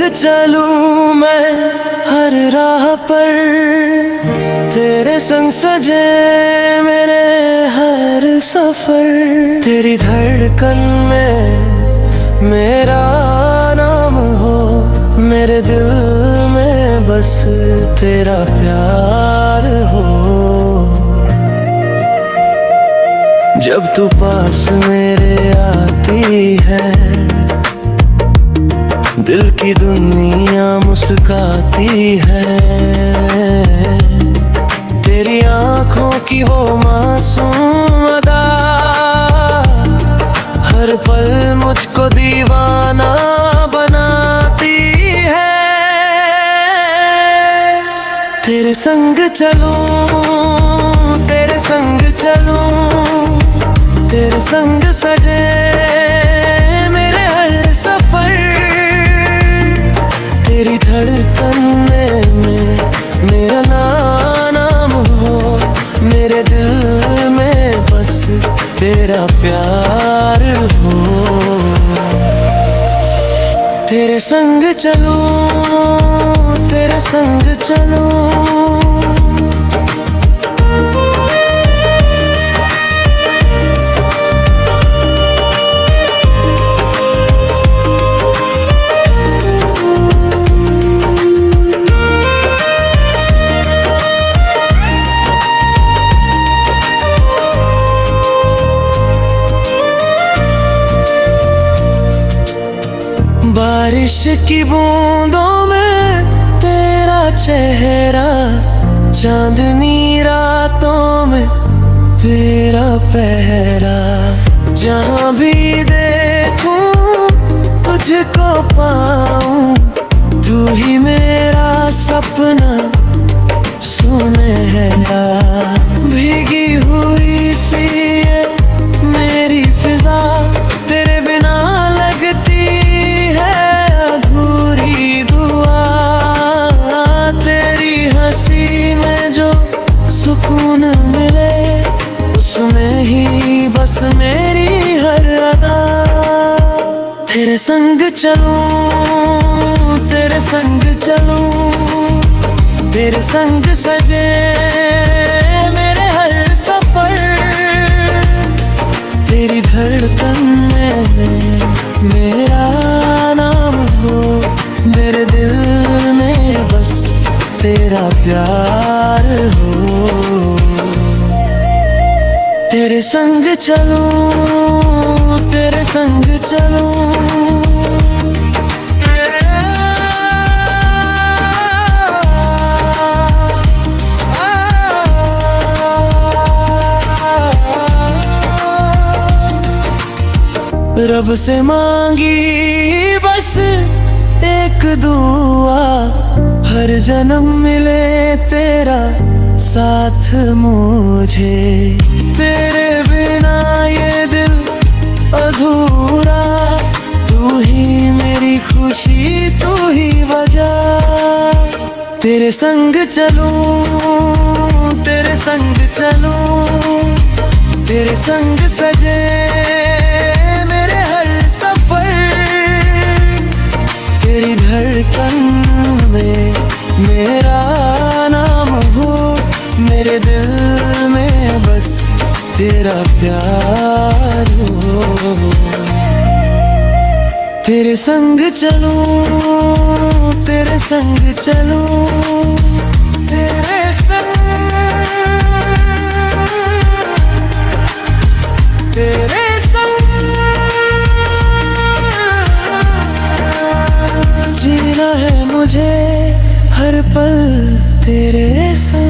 चलूं मैं हर राह पर, तेरे संग सजे मेरे हर सफर। तेरी धड़कन में मेरा नाम हो, मेरे दिल में बस तेरा प्यार हो। जब तू पास मेरे आती है, दिल की दुनिया मुस्काती है। तेरी आंखों की वो मासूम अदा हर पल मुझको दीवाना बनाती है। तेरे संग चलूं, तेरे संग चलूं, तेरे संग सजे मेरे हर सफर। तेरी धड़कन में मेरा नाम हो, मेरे दिल में बस तेरा प्यार हो। तेरे संग चलूं, तेरे संग चलूं। बारिश की बूंदों में तेरा चेहरा, चांदनी रातों में तेरा पहरा। जहाँ भी देखूं तुझको पाऊं, तू ही मेरा सपना सुनहरा। भीगी हुई सी ये मेरी फिजा, तेरे बिना लगती अधूरी दुआ। तेरी हंसी में जो सुकून मिले, उसमें ही बस मेरी हर अदा। तेरे संग चलूं, तेरे संग चलूं, तेरे संग सजे मेरे हर सफर। तेरी धड़कन में मेरा नाम हो, मेरे दिल में बस तेरा प्यार हो। तेरे संग चलूं, तेरे संग चलूं। रब से मांगी बस एक दुआ, हर जन्म मिले तेरा साथ मुझे। तेरे बिना ये दिल अधूरा, तू ही मेरी खुशी, तू ही वजह। तेरे संग चलूं, तेरे संग चलूं, तेरे संग सजे मेरे हर सफर। तेरी धड़कन में मेरा नाम हो, मेरे दिल में बस तेरा प्यार हो। तेरे संग चलूं, तेरे संग चलूं, तेरे संग, तेरे संग जीना है मुझे हर पल तेरे संग।